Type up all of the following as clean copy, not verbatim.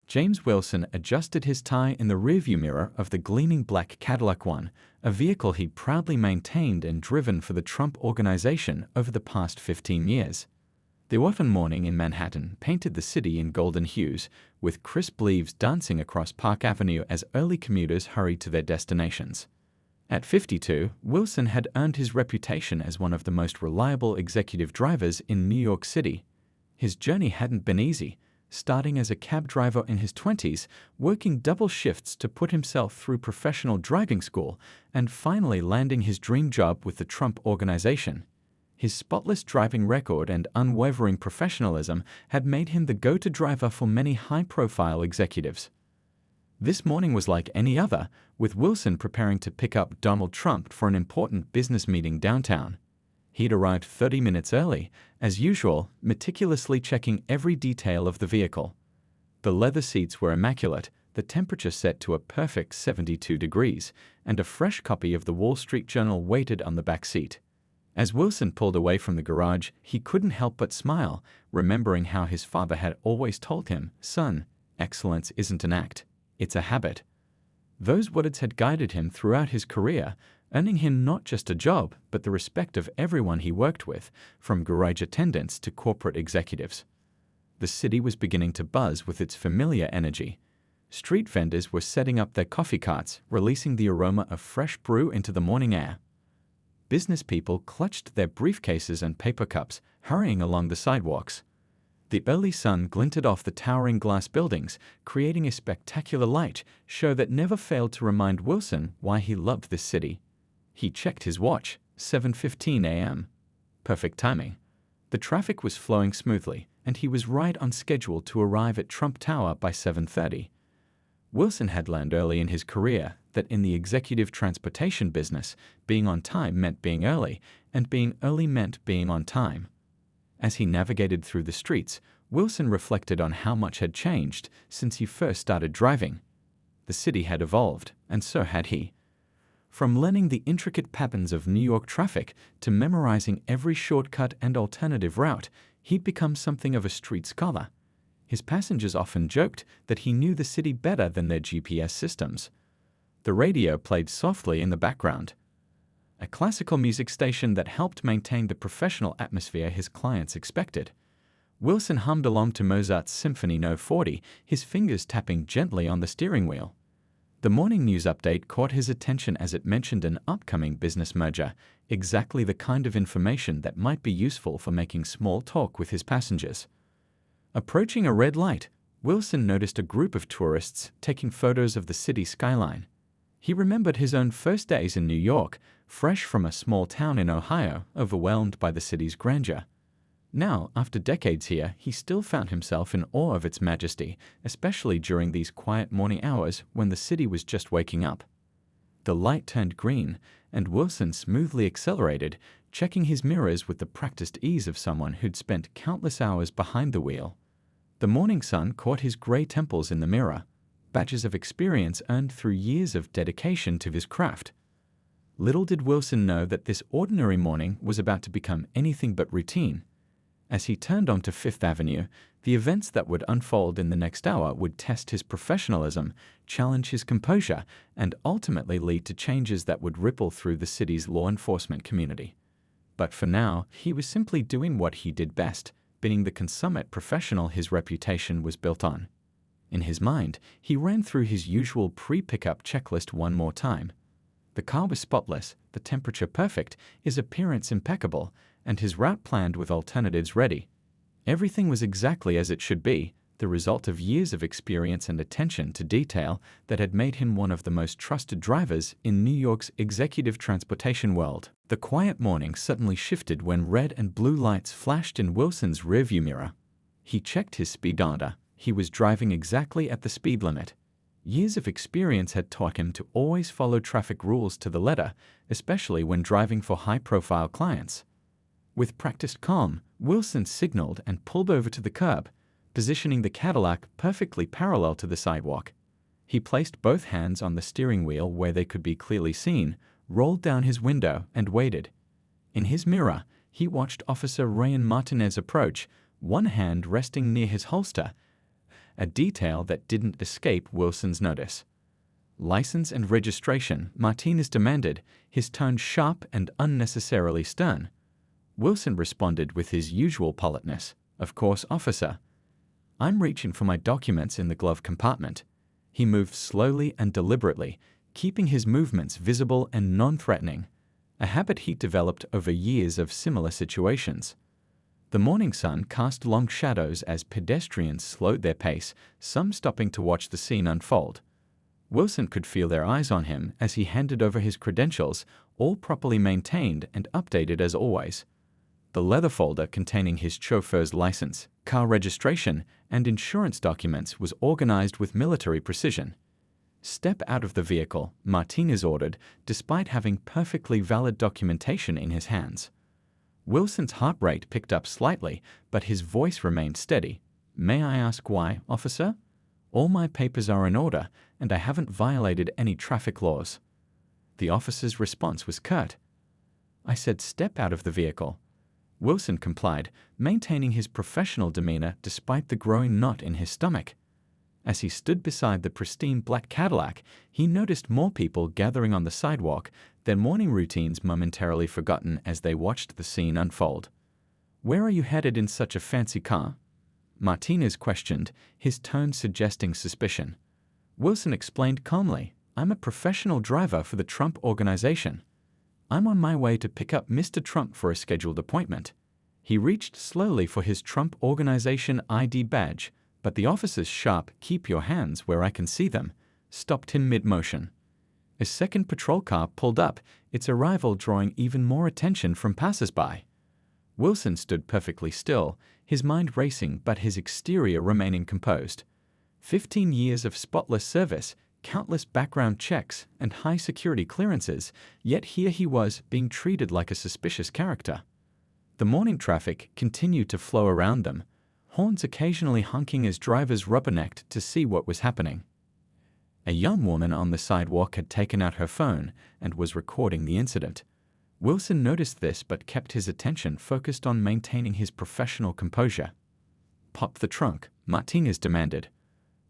James Wilson adjusted his tie in the rearview mirror of the gleaming black Cadillac One, a vehicle he proudly maintained and driven for the Trump Organization over the past 15 years. The autumn morning in Manhattan painted the city in golden hues, with crisp leaves dancing across Park Avenue as early commuters hurried to their destinations. At 52, Wilson had earned his reputation as one of the most reliable executive drivers in New York City. His journey hadn't been easy, starting as a cab driver in his 20s, working double shifts to put himself through professional driving school, and finally landing his dream job with the Trump Organization. His spotless driving record and unwavering professionalism had made him the go-to driver for many high-profile executives. This morning was like any other, with Wilson preparing to pick up Donald Trump for an important business meeting downtown. He'd arrived 30 minutes early, as usual, meticulously checking every detail of the vehicle. The leather seats were immaculate, the temperature set to a perfect 72 degrees, and a fresh copy of the Wall Street Journal waited on the back seat. As Wilson pulled away from the garage, he couldn't help but smile, remembering how his father had always told him, "Son, excellence isn't an act, it's a habit." Those words had guided him throughout his career, earning him not just a job, but the respect of everyone he worked with, from garage attendants to corporate executives. The city was beginning to buzz with its familiar energy. Street vendors were setting up their coffee carts, releasing the aroma of fresh brew into the morning air. Business people clutched their briefcases and paper cups, hurrying along the sidewalks. The early sun glinted off the towering glass buildings, creating a spectacular light show that never failed to remind Wilson why he loved this city. He checked his watch, 7:15 a.m. Perfect timing. The traffic was flowing smoothly, and he was right on schedule to arrive at Trump Tower by 7:30. Wilson had learned early in his career that in the executive transportation business, being on time meant being early, and being early meant being on time. As he navigated through the streets, Wilson reflected on how much had changed since he first started driving. The city had evolved, and so had he. From learning the intricate patterns of New York traffic to memorizing every shortcut and alternative route, he'd become something of a street scholar. His passengers often joked that he knew the city better than their GPS systems. The radio played softly in the background, a classical music station that helped maintain the professional atmosphere his clients expected. Wilson hummed along to Mozart's Symphony No. 40, his fingers tapping gently on the steering wheel. The morning news update caught his attention as it mentioned an upcoming business merger, exactly the kind of information that might be useful for making small talk with his passengers. Approaching a red light, Wilson noticed a group of tourists taking photos of the city skyline. He remembered his own first days in New York, fresh from a small town in Ohio, overwhelmed by the city's grandeur. Now, after decades here, he still found himself in awe of its majesty, especially during these quiet morning hours when the city was just waking up. The light turned green, and Wilson smoothly accelerated, checking his mirrors with the practiced ease of someone who'd spent countless hours behind the wheel. The morning sun caught his gray temples in the mirror, badges of experience earned through years of dedication to his craft. Little did Wilson know that this ordinary morning was about to become anything but routine. As he turned onto Fifth Avenue, the events that would unfold in the next hour would test his professionalism, challenge his composure, and ultimately lead to changes that would ripple through the city's law enforcement community. But for now, he was simply doing what he did best, being the consummate professional his reputation was built on. In his mind, he ran through his usual pre-pickup checklist one more time. The car was spotless, the temperature perfect, his appearance impeccable, and his route planned with alternatives ready. Everything was exactly as it should be, the result of years of experience and attention to detail that had made him one of the most trusted drivers in New York's executive transportation world. The quiet morning suddenly shifted when red and blue lights flashed in Wilson's rearview mirror. He checked his speedometer. He was driving exactly at the speed limit. Years of experience had taught him to always follow traffic rules to the letter, especially when driving for high-profile clients. With practiced calm, Wilson signaled and pulled over to the curb, positioning the Cadillac perfectly parallel to the sidewalk. He placed both hands on the steering wheel where they could be clearly seen, rolled down his window, and waited. In his mirror, he watched Officer Ryan Martinez approach, one hand resting near his holster, a detail that didn't escape Wilson's notice. "License and registration," Martinez demanded, his tone sharp and unnecessarily stern. Wilson responded with his usual politeness. "Of course, officer." "I'm reaching for my documents in the glove compartment." He moved slowly and deliberately, keeping his movements visible and non-threatening, a habit he developed over years of similar situations. The morning sun cast long shadows as pedestrians slowed their pace, some stopping to watch the scene unfold. Wilson could feel their eyes on him as he handed over his credentials, all properly maintained and updated as always. The leather folder containing his chauffeur's license, car registration, and insurance documents was organized with military precision. "Step out of the vehicle," Martinez ordered, despite having perfectly valid documentation in his hands. Wilson's heart rate picked up slightly, but his voice remained steady. "May I ask why, officer? All my papers are in order, and I haven't violated any traffic laws." The officer's response was curt. "I said step out of the vehicle." Wilson complied, maintaining his professional demeanor despite the growing knot in his stomach. As he stood beside the pristine black Cadillac, he noticed more people gathering on the sidewalk, their morning routines momentarily forgotten as they watched the scene unfold. "Where are you headed in such a fancy car?" Martinez questioned, his tone suggesting suspicion. Wilson explained calmly, "I'm a professional driver for the Trump Organization. I'm on my way to pick up Mr. Trump for a scheduled appointment." He reached slowly for his Trump Organization ID badge, but the officer's sharp "keep your hands where I can see them" stopped him mid-motion. A second patrol car pulled up, its arrival drawing even more attention from passers-by. Wilson stood perfectly still, his mind racing but his exterior remaining composed. 15 years of spotless service, countless background checks, and high security clearances, yet here he was being treated like a suspicious character. The morning traffic continued to flow around them, horns occasionally honking as drivers rubbernecked to see what was happening. A young woman on the sidewalk had taken out her phone and was recording the incident. Wilson noticed this but kept his attention focused on maintaining his professional composure. "Pop the trunk," Martinez demanded.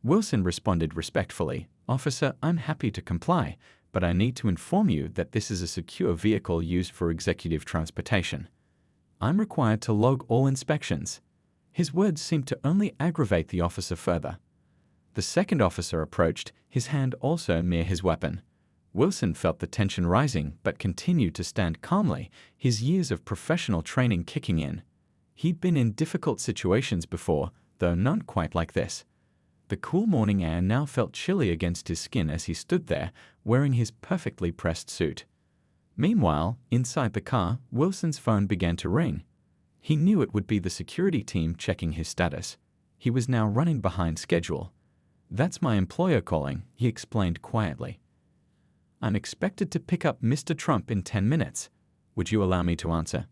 Wilson responded respectfully, "Officer, I'm happy to comply, but I need to inform you that this is a secure vehicle used for executive transportation. I'm required to log all inspections." His words seemed to only aggravate the officer further. The second officer approached, his hand also near his weapon. Wilson felt the tension rising but continued to stand calmly, his years of professional training kicking in. He'd been in difficult situations before, though none quite like this. The cool morning air now felt chilly against his skin as he stood there, wearing his perfectly pressed suit. Meanwhile, inside the car, Wilson's phone began to ring. He knew it would be the security team checking his status. He was now running behind schedule. "That's my employer calling," he explained quietly. "I'm expected to pick up Mr. Trump in 10 minutes. Would you allow me to answer?"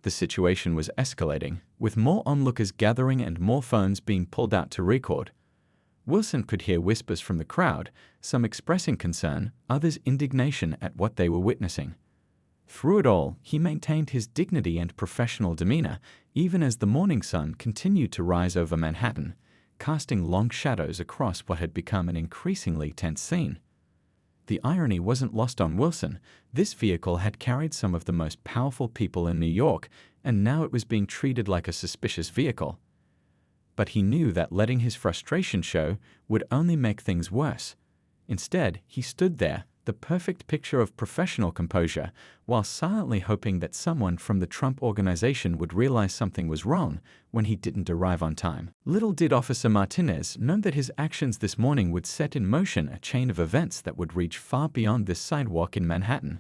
The situation was escalating, with more onlookers gathering and more phones being pulled out to record. Wilson could hear whispers from the crowd, some expressing concern, others indignation at what they were witnessing. Through it all, he maintained his dignity and professional demeanor, even as the morning sun continued to rise over Manhattan, casting long shadows across what had become an increasingly tense scene. The irony wasn't lost on Wilson. This vehicle had carried some of the most powerful people in New York, and now it was being treated like a suspicious vehicle. But he knew that letting his frustration show would only make things worse. Instead, he stood there, the perfect picture of professional composure, while silently hoping that someone from the Trump Organization would realize something was wrong when he didn't arrive on time. Little did Officer Martinez know that his actions this morning would set in motion a chain of events that would reach far beyond this sidewalk in Manhattan.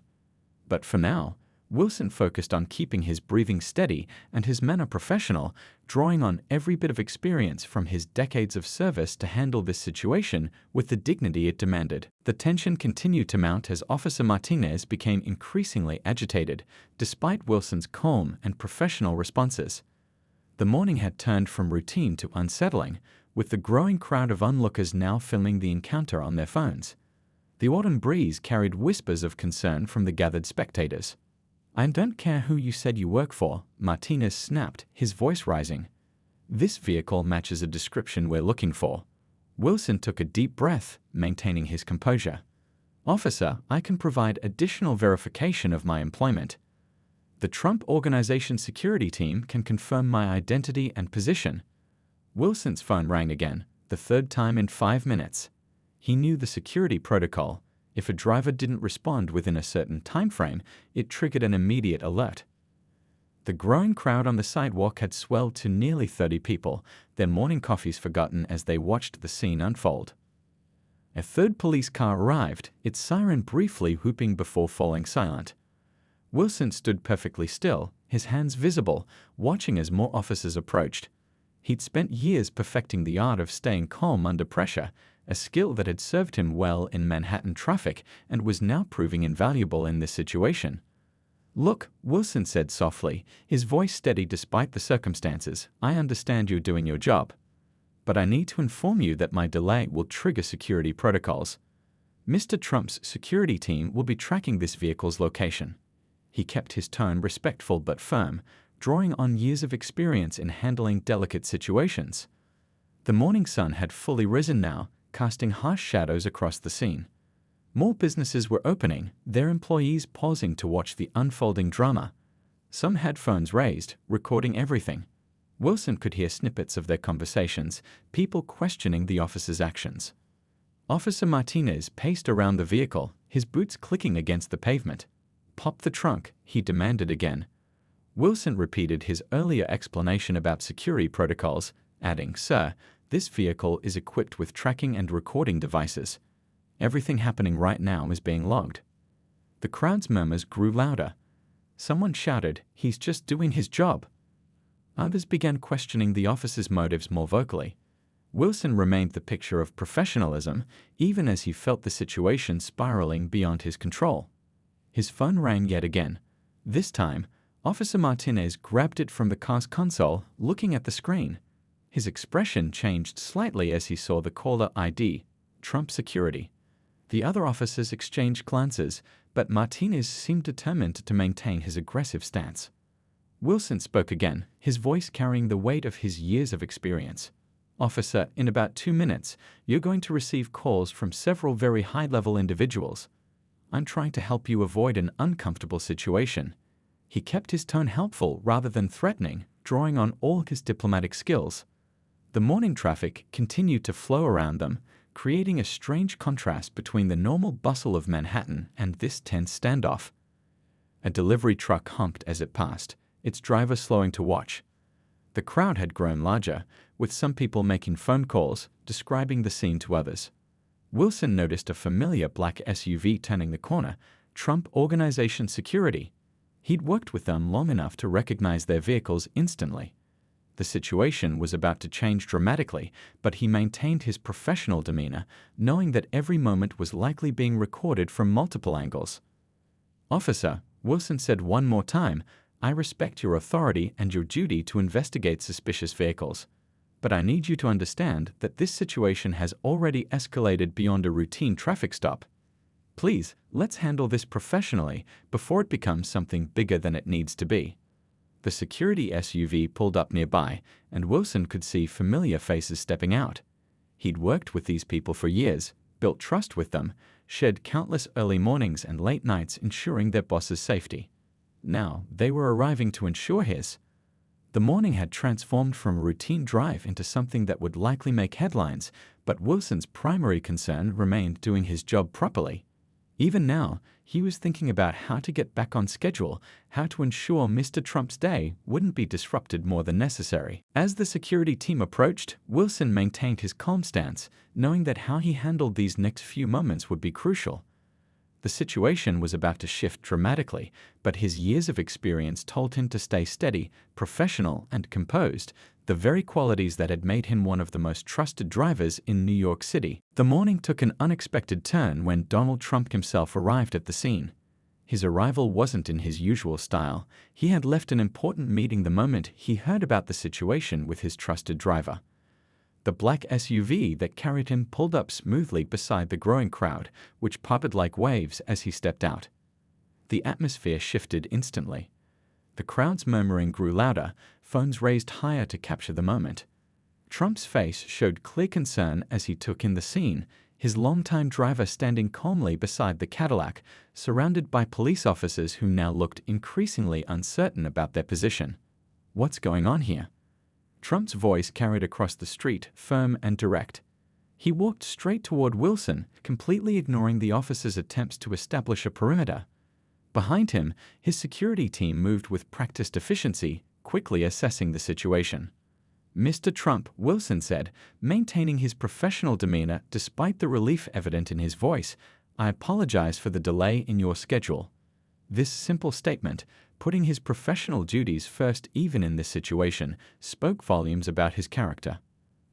But for now, Wilson focused on keeping his breathing steady and his manner professional, drawing on every bit of experience from his decades of service to handle this situation with the dignity it demanded. The tension continued to mount as Officer Martinez became increasingly agitated, despite Wilson's calm and professional responses. The morning had turned from routine to unsettling, with the growing crowd of onlookers now filming the encounter on their phones. The autumn breeze carried whispers of concern from the gathered spectators. "I don't care who you said you work for," Martinez snapped, his voice rising. This vehicle matches a description we're looking for. Wilson took a deep breath, maintaining his composure. Officer, I can provide additional verification of my employment. The Trump Organization security team can confirm my identity and position. Wilson's phone rang again, the third time in 5 minutes. He knew the security protocol. If a driver didn't respond within a certain time frame, it triggered an immediate alert. The growing crowd on the sidewalk had swelled to nearly 30 people, their morning coffees forgotten as they watched the scene unfold. A third police car arrived, its siren briefly whooping before falling silent. Wilson stood perfectly still, his hands visible, watching as more officers approached. He'd spent years perfecting the art of staying calm under pressure, a skill that had served him well in Manhattan traffic and was now proving invaluable in this situation. Look, Wilson said softly, his voice steady despite the circumstances, I understand you're doing your job. But I need to inform you that my delay will trigger security protocols. Mr. Trump's security team will be tracking this vehicle's location. He kept his tone respectful but firm, drawing on years of experience in handling delicate situations. The morning sun had fully risen now, casting harsh shadows across the scene. More businesses were opening, their employees pausing to watch the unfolding drama. Some had phones raised, recording everything. Wilson could hear snippets of their conversations, people questioning the officer's actions. Officer Martinez paced around the vehicle, his boots clicking against the pavement. Pop the trunk, he demanded again. Wilson repeated his earlier explanation about security protocols, adding, Sir, this vehicle is equipped with tracking and recording devices. Everything happening right now is being logged. The crowd's murmurs grew louder. Someone shouted, He's just doing his job. Others began questioning the officer's motives more vocally. Wilson remained the picture of professionalism, even as he felt the situation spiraling beyond his control. His phone rang yet again. This time, Officer Martinez grabbed it from the car's console, looking at the screen. His expression changed slightly as he saw the caller ID, Trump Security. The other officers exchanged glances, but Martinez seemed determined to maintain his aggressive stance. Wilson spoke again, his voice carrying the weight of his years of experience. Officer, in about 2 minutes, you're going to receive calls from several very high-level individuals. I'm trying to help you avoid an uncomfortable situation. He kept his tone helpful rather than threatening, drawing on all his diplomatic skills. The morning traffic continued to flow around them, creating a strange contrast between the normal bustle of Manhattan and this tense standoff. A delivery truck honked as it passed, its driver slowing to watch. The crowd had grown larger, with some people making phone calls, describing the scene to others. Wilson noticed a familiar black SUV turning the corner, Trump Organization Security. He'd worked with them long enough to recognize their vehicles instantly. The situation was about to change dramatically, but he maintained his professional demeanor, knowing that every moment was likely being recorded from multiple angles. Officer, Wilson said one more time, I respect your authority and your duty to investigate suspicious vehicles. But I need you to understand that this situation has already escalated beyond a routine traffic stop. Please, let's handle this professionally before it becomes something bigger than it needs to be. The security SUV pulled up nearby, and Wilson could see familiar faces stepping out. He'd worked with these people for years, built trust with them, shared countless early mornings and late nights ensuring their boss's safety. Now, they were arriving to ensure his. The morning had transformed from a routine drive into something that would likely make headlines, but Wilson's primary concern remained doing his job properly. Even now, he was thinking about how to get back on schedule, how to ensure Mr. Trump's day wouldn't be disrupted more than necessary. As the security team approached, Wilson maintained his calm stance, knowing that how he handled these next few moments would be crucial. The situation was about to shift dramatically, but his years of experience told him to stay steady, professional, and composed, the very qualities that had made him one of the most trusted drivers in New York City. The morning took an unexpected turn when Donald Trump himself arrived at the scene. His arrival wasn't in his usual style. He had left an important meeting the moment he heard about the situation with his trusted driver. The black SUV that carried him pulled up smoothly beside the growing crowd, which parted like waves as he stepped out. The atmosphere shifted instantly. The crowd's murmuring grew louder, phones raised higher to capture the moment. Trump's face showed clear concern as he took in the scene, his longtime driver standing calmly beside the Cadillac, surrounded by police officers who now looked increasingly uncertain about their position. "What's going on here?" Trump's voice carried across the street, firm and direct. He walked straight toward Wilson, completely ignoring the officer's attempts to establish a perimeter. Behind him, his security team moved with practiced efficiency, quickly assessing the situation. "Mr. Trump," Wilson said, maintaining his professional demeanor despite the relief evident in his voice, "I apologize for the delay in your schedule." This simple statement, putting his professional duties first even in this situation, spoke volumes about his character.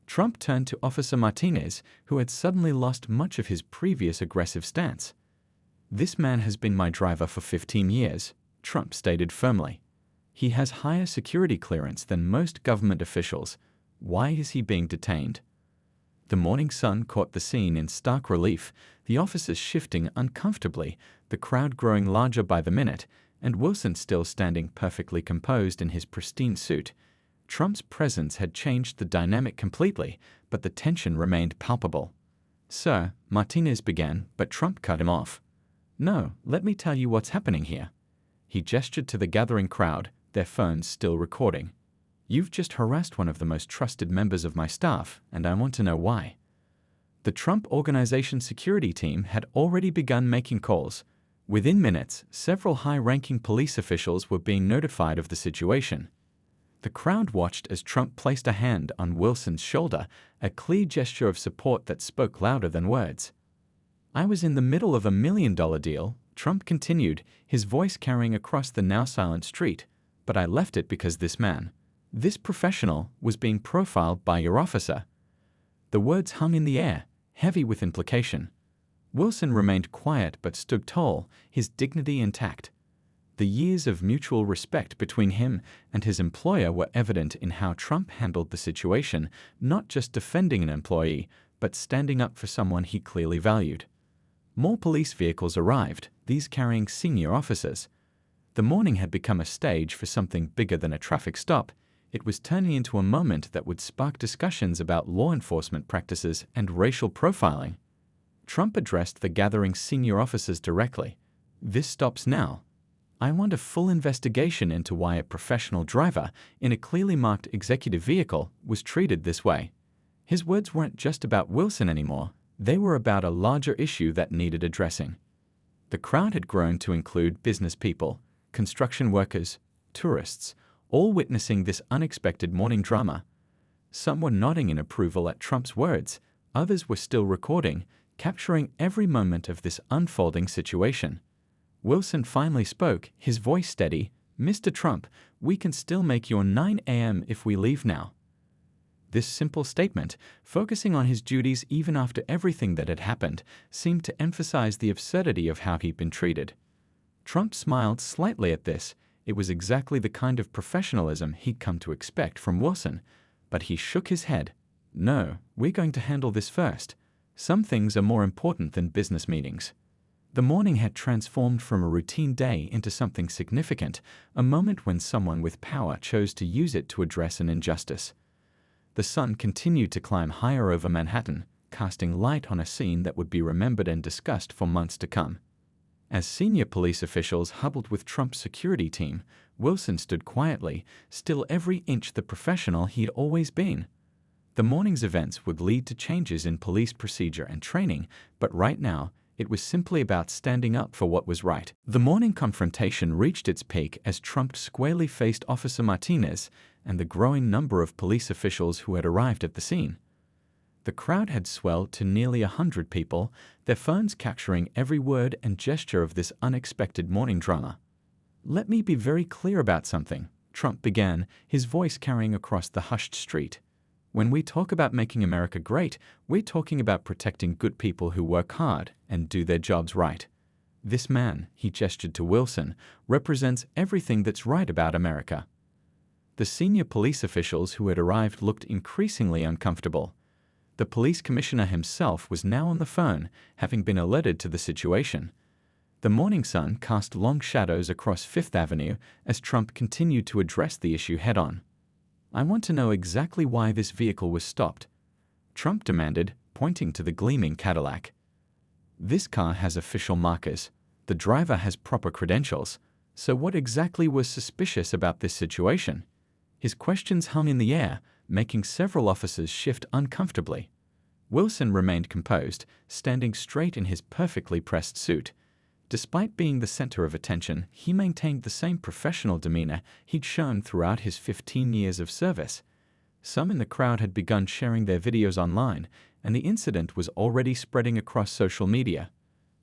Trump turned to Officer Martinez, who had suddenly lost much of his previous aggressive stance. "This man has been my driver for 15 years, Trump stated firmly. "He has higher security clearance than most government officials. Why is he being detained?" The morning sun caught the scene in stark relief, the officers shifting uncomfortably, the crowd growing larger by the minute, and Wilson still standing perfectly composed in his pristine suit. Trump's presence had changed the dynamic completely, but the tension remained palpable. "Sir," Martinez began, but Trump cut him off. "No, let me tell you what's happening here." He gestured to the gathering crowd, their phones still recording. "You've just harassed one of the most trusted members of my staff, and I want to know why." The Trump Organization security team had already begun making calls. Within minutes, several high-ranking police officials were being notified of the situation. The crowd watched as Trump placed a hand on Wilson's shoulder, a clear gesture of support that spoke louder than words. "I was in the middle of $1 million deal," Trump continued, his voice carrying across the now silent street, "but I left it because this professional, was being profiled by your officer." The words hung in the air, heavy with implication. Wilson remained quiet but stood tall, his dignity intact. The years of mutual respect between him and his employer were evident in how Trump handled the situation, not just defending an employee, but standing up for someone he clearly valued. More police vehicles arrived, these carrying senior officers. The morning had become a stage for something bigger than a traffic stop. It was turning into a moment that would spark discussions about law enforcement practices and racial profiling. Trump addressed the gathering senior officers directly. "This stops now. I want a full investigation into why a professional driver in a clearly marked executive vehicle was treated this way." His words weren't just about Wilson anymore. They were about a larger issue that needed addressing. The crowd had grown to include business people, construction workers, tourists, all witnessing this unexpected morning drama. Some were nodding in approval at Trump's words, others were still recording, capturing every moment of this unfolding situation. Wilson finally spoke, his voice steady. "Mr. Trump, we can still make your 9 a.m. if we leave now." This simple statement, focusing on his duties even after everything that had happened, seemed to emphasize the absurdity of how he'd been treated. Trump smiled slightly at this. It was exactly the kind of professionalism he'd come to expect from Wilson. But he shook his head. "No, we're going to handle this first. Some things are more important than business meetings." The morning had transformed from a routine day into something significant, a moment when someone with power chose to use it to address an injustice. The sun continued to climb higher over Manhattan, casting light on a scene that would be remembered and discussed for months to come. As senior police officials huddled with Trump's security team, Wilson stood quietly, still every inch the professional he'd always been. The morning's events would lead to changes in police procedure and training, but right now, it was simply about standing up for what was right. The morning confrontation reached its peak as Trump squarely faced Officer Martinez and the growing number of police officials who had arrived at the scene. The crowd had swelled to nearly 100 people, their phones capturing every word and gesture of this unexpected morning drama. "Let me be very clear about something," Trump began, his voice carrying across the hushed street. "When we talk about making America great, we're talking about protecting good people who work hard and do their jobs right. This man," he gestured to Wilson, "represents everything that's right about America." The senior police officials who had arrived looked increasingly uncomfortable. The police commissioner himself was now on the phone, having been alerted to the situation. The morning sun cast long shadows across Fifth Avenue as Trump continued to address the issue head-on. I want to know exactly why this vehicle was stopped, Trump demanded, pointing to the gleaming Cadillac. This car has official markers. The driver has proper credentials. So what exactly was suspicious about this situation? His questions hung in the air, making several officers shift uncomfortably. Wilson remained composed, standing straight in his perfectly pressed suit. Despite being the center of attention, he maintained the same professional demeanor he'd shown throughout his 15 years of service. Some in the crowd had begun sharing their videos online, and the incident was already spreading across social media.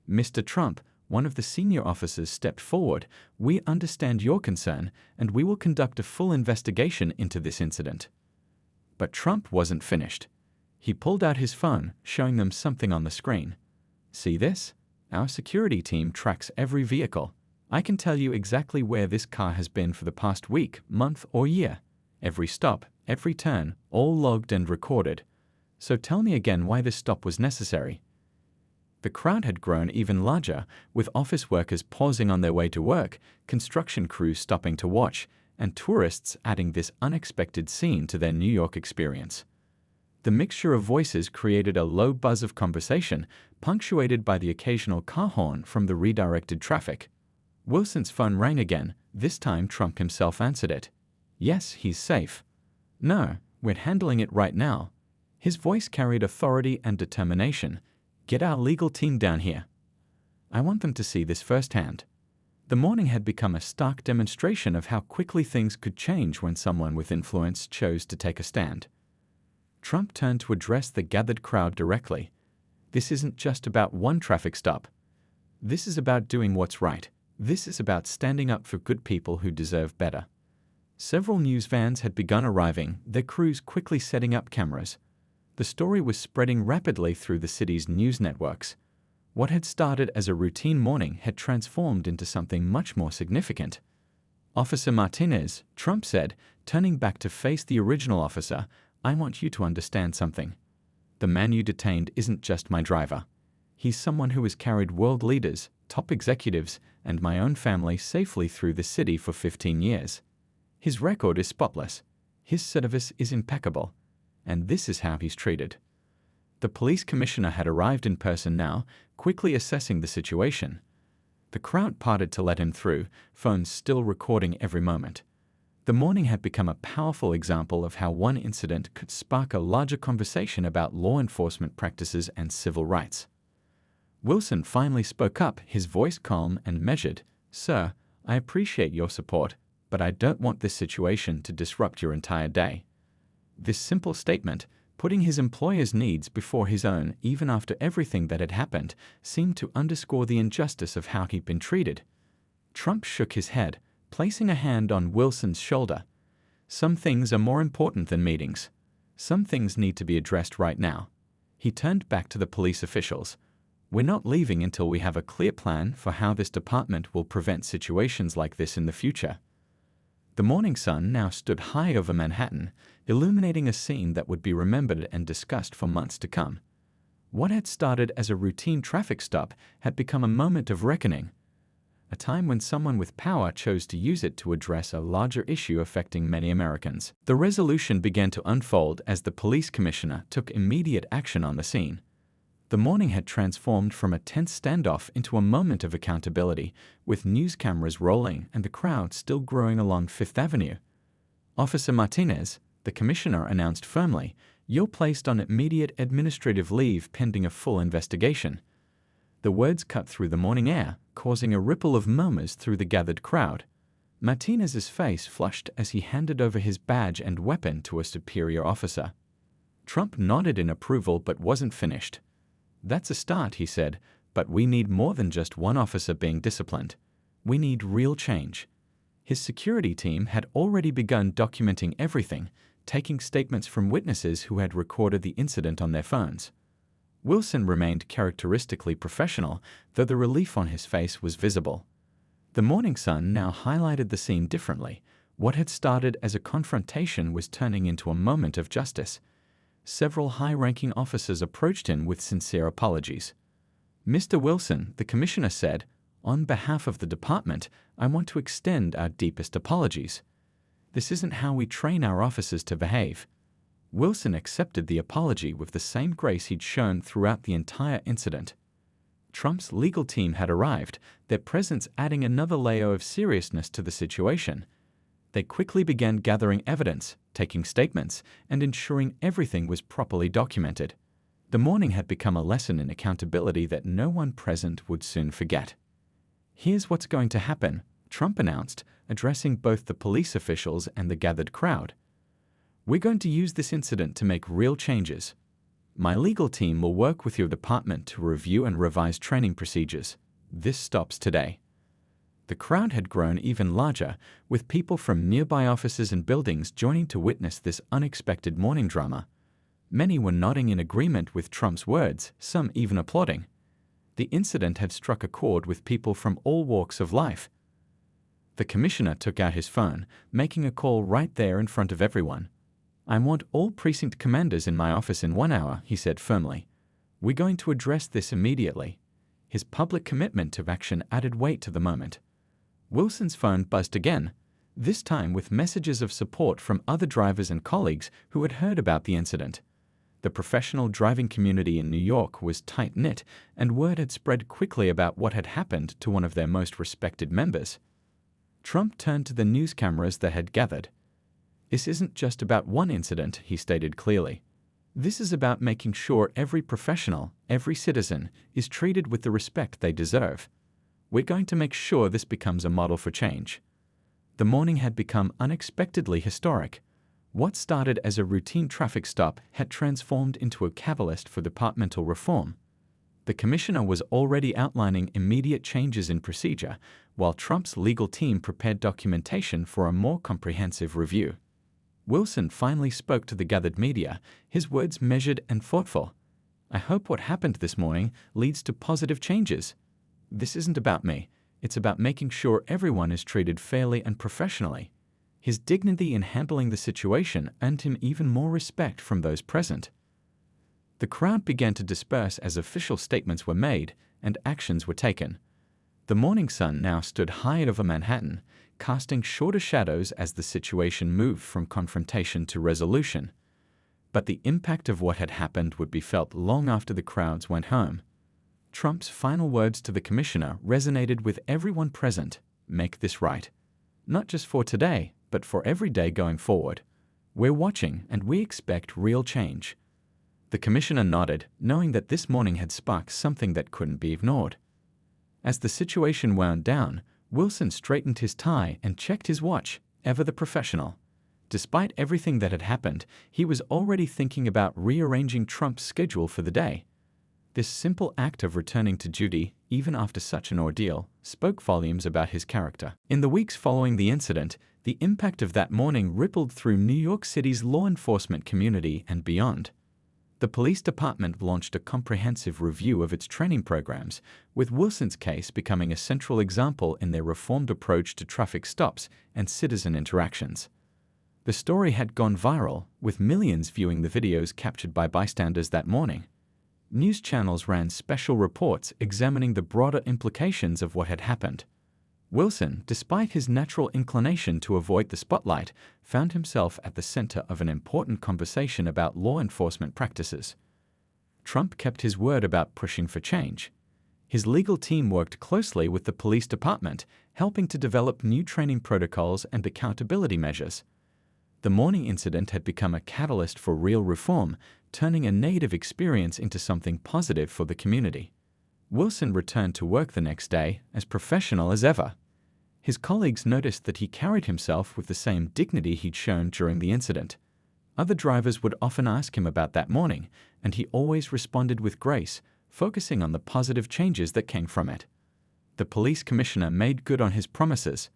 "Mr. Trump," one of the senior officers stepped forward, "we understand your concern, and we will conduct a full investigation into this incident." But Trump wasn't finished. He pulled out his phone, showing them something on the screen. "See this? Our security team tracks every vehicle. I can tell you exactly where this car has been for the past week, month, or year. Every stop, every turn, all logged and recorded. So tell me again why this stop was necessary." The crowd had grown even larger, with office workers pausing on their way to work, construction crews stopping to watch, and tourists adding this unexpected scene to their New York experience. The mixture of voices created a low buzz of conversation, punctuated by the occasional car horn from the redirected traffic. Wilson's phone rang again. This time Trump himself answered it. "Yes, he's safe." "No, we're handling it right now." His voice carried authority and determination. "Get our legal team down here. I want them to see this firsthand." The morning had become a stark demonstration of how quickly things could change when someone with influence chose to take a stand. Trump turned to address the gathered crowd directly. "This isn't just about one traffic stop. This is about doing what's right. This is about standing up for good people who deserve better." Several news vans had begun arriving, their crews quickly setting up cameras. The story was spreading rapidly through the city's news networks. What had started as a routine morning had transformed into something much more significant. "Officer Martinez," Trump said, turning back to face the original officer, "I want you to understand something. The man you detained isn't just my driver. He's someone who has carried world leaders, top executives, and my own family safely through the city for 15 years. His record is spotless. His service is impeccable. And this is how he's treated." The police commissioner had arrived in person now, quickly assessing the situation. The crowd parted to let him through, phones still recording every moment. The morning had become a powerful example of how one incident could spark a larger conversation about law enforcement practices and civil rights. Wilson finally spoke up, his voice calm and measured. "Sir, I appreciate your support, but I don't want this situation to disrupt your entire day." This simple statement, putting his employer's needs before his own even after everything that had happened, seemed to underscore the injustice of how he'd been treated. Trump shook his head, placing a hand on Wilson's shoulder. "Some things are more important than meetings. Some things need to be addressed right now." He turned back to the police officials. "We're not leaving until we have a clear plan for how this department will prevent situations like this in the future." The morning sun now stood high over Manhattan, illuminating a scene that would be remembered and discussed for months to come. What had started as a routine traffic stop had become a moment of reckoning, a time when someone with power chose to use it to address a larger issue affecting many Americans. The resolution began to unfold as the police commissioner took immediate action on the scene. The morning had transformed from a tense standoff into a moment of accountability, with news cameras rolling and the crowd still growing along Fifth Avenue. "Officer Martinez," the commissioner announced firmly, "you're placed on immediate administrative leave pending a full investigation." The words cut through the morning air, causing a ripple of murmurs through the gathered crowd. Martinez's face flushed as he handed over his badge and weapon to a superior officer. Trump nodded in approval but wasn't finished. "That's a start," he said, "but we need more than just one officer being disciplined. We need real change." His security team had already begun documenting everything, taking statements from witnesses who had recorded the incident on their phones. Wilson remained characteristically professional, though the relief on his face was visible. The morning sun now highlighted the scene differently. What had started as a confrontation was turning into a moment of justice. Several high-ranking officers approached him with sincere apologies. "Mr. Wilson," the commissioner said, "on behalf of the department, I want to extend our deepest apologies. This isn't how we train our officers to behave." Wilson accepted the apology with the same grace he'd shown throughout the entire incident. Trump's legal team had arrived, their presence adding another layer of seriousness to the situation. They quickly began gathering evidence, taking statements, and ensuring everything was properly documented. The morning had become a lesson in accountability that no one present would soon forget. "Here's what's going to happen," Trump announced, addressing both the police officials and the gathered crowd. "We're going to use this incident to make real changes. My legal team will work with your department to review and revise training procedures. This stops today." The crowd had grown even larger, with people from nearby offices and buildings joining to witness this unexpected morning drama. Many were nodding in agreement with Trump's words, some even applauding. The incident had struck a chord with people from all walks of life. The commissioner took out his phone, making a call right there in front of everyone. "I want all precinct commanders in my office in 1 hour," he said firmly. "We're going to address this immediately." His public commitment to action added weight to the moment. Wilson's phone buzzed again, this time with messages of support from other drivers and colleagues who had heard about the incident. The professional driving community in New York was tight-knit, and word had spread quickly about what had happened to one of their most respected members. Trump turned to the news cameras that had gathered. "This isn't just about one incident," he stated clearly. "This is about making sure every professional, every citizen, is treated with the respect they deserve. We're going to make sure this becomes a model for change." The morning had become unexpectedly historic. What started as a routine traffic stop had transformed into a catalyst for departmental reform. The commissioner was already outlining immediate changes in procedure, while Trump's legal team prepared documentation for a more comprehensive review. Wilson finally spoke to the gathered media, his words measured and thoughtful. "I hope what happened this morning leads to positive changes. This isn't about me. It's about making sure everyone is treated fairly and professionally." His dignity in handling the situation earned him even more respect from those present. The crowd began to disperse as official statements were made and actions were taken. The morning sun now stood high over Manhattan, casting shorter shadows as the situation moved from confrontation to resolution. But the impact of what had happened would be felt long after the crowds went home. Trump's final words to the commissioner resonated with everyone present: "Make this right. Not just for today, but for every day going forward. We're watching and we expect real change." The commissioner nodded, knowing that this morning had sparked something that couldn't be ignored. As the situation wound down, Wilson straightened his tie and checked his watch, ever the professional. Despite everything that had happened, he was already thinking about rearranging Trump's schedule for the day. This simple act of returning to duty, even after such an ordeal, spoke volumes about his character. In the weeks following the incident, the impact of that morning rippled through New York City's law enforcement community and beyond. The police department launched a comprehensive review of its training programs, with Wilson's case becoming a central example in their reformed approach to traffic stops and citizen interactions. The story had gone viral, with millions viewing the videos captured by bystanders that morning. News channels ran special reports examining the broader implications of what had happened. Wilson, despite his natural inclination to avoid the spotlight, found himself at the center of an important conversation about law enforcement practices. Trump kept his word about pushing for change. His legal team worked closely with the police department, helping to develop new training protocols and accountability measures. The morning incident had become a catalyst for real reform, turning a negative experience into something positive for the community. Wilson returned to work the next day as professional as ever. His colleagues noticed that he carried himself with the same dignity he'd shown during the incident. Other drivers would often ask him about that morning, and he always responded with grace, focusing on the positive changes that came from it. The police commissioner made good on his promises.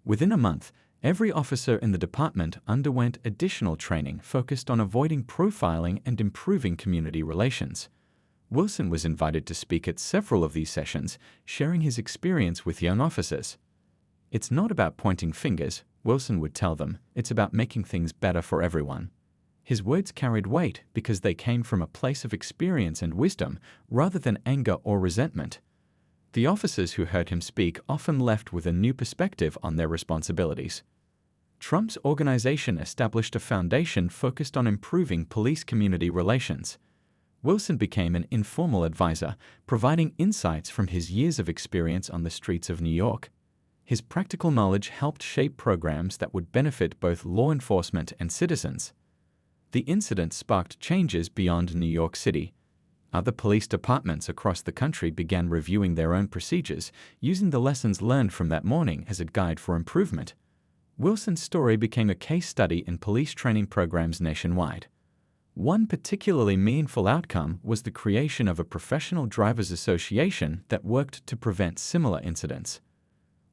Within a month, every officer in the department underwent additional training focused on avoiding profiling and improving community relations. Wilson was invited to speak at several of these sessions, sharing his experience with young officers. "It's not about pointing fingers," Wilson would tell them. "It's about making things better for everyone." His words carried weight because they came from a place of experience and wisdom rather than anger or resentment. The officers who heard him speak often left with a new perspective on their responsibilities. Trump's organization established a foundation focused on improving police-community relations. Wilson became an informal advisor, providing insights from his years of experience on the streets of New York. His practical knowledge helped shape programs that would benefit both law enforcement and citizens. The incident sparked changes beyond New York City. Other police departments across the country began reviewing their own procedures, using the lessons learned from that morning as a guide for improvement. Wilson's story became a case study in police training programs nationwide. One particularly meaningful outcome was the creation of a professional drivers association that worked to prevent similar incidents.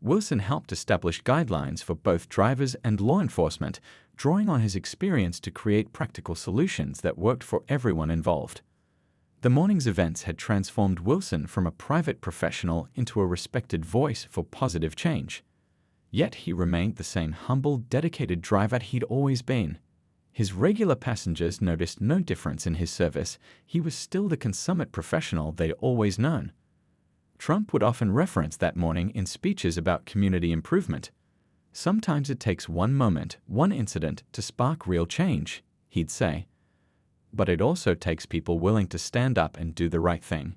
Wilson helped establish guidelines for both drivers and law enforcement, drawing on his experience to create practical solutions that worked for everyone involved. The morning's events had transformed Wilson from a private professional into a respected voice for positive change. Yet he remained the same humble, dedicated driver he'd always been. His regular passengers noticed no difference in his service. He was still the consummate professional they'd always known. Trump would often reference that morning in speeches about community improvement. "Sometimes it takes one moment, one incident to spark real change," he'd say. "But it also takes people willing to stand up and do the right thing."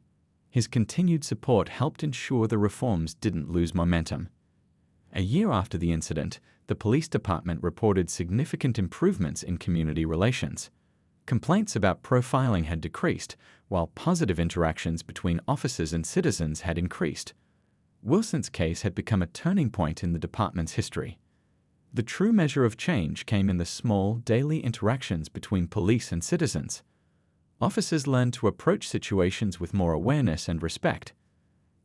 His continued support helped ensure the reforms didn't lose momentum. A year after the incident, the police department reported significant improvements in community relations. Complaints about profiling had decreased, while positive interactions between officers and citizens had increased. Wilson's case had become a turning point in the department's history. The true measure of change came in the small, daily interactions between police and citizens. Officers learned to approach situations with more awareness and respect.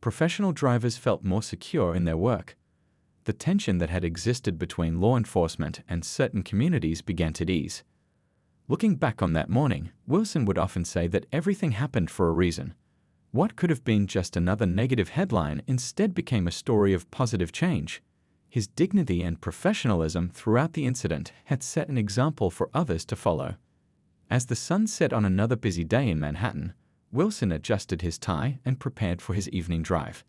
Professional drivers felt more secure in their work. The tension that had existed between law enforcement and certain communities began to ease. Looking back on that morning, Wilson would often say that everything happened for a reason. What could have been just another negative headline instead became a story of positive change. His dignity and professionalism throughout the incident had set an example for others to follow. As the sun set on another busy day in Manhattan, Wilson adjusted his tie and prepared for his evening drive.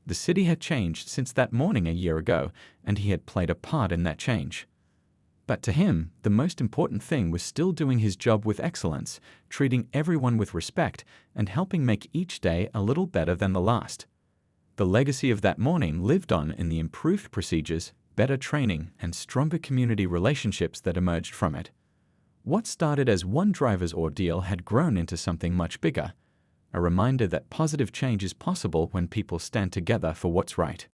The city had changed since that morning a year ago, and he had played a part in that change. But to him, the most important thing was still doing his job with excellence, treating everyone with respect, and helping make each day a little better than the last. The legacy of that morning lived on in the improved procedures, better training, and stronger community relationships that emerged from it. What started as one driver's ordeal had grown into something much bigger, a reminder that positive change is possible when people stand together for what's right.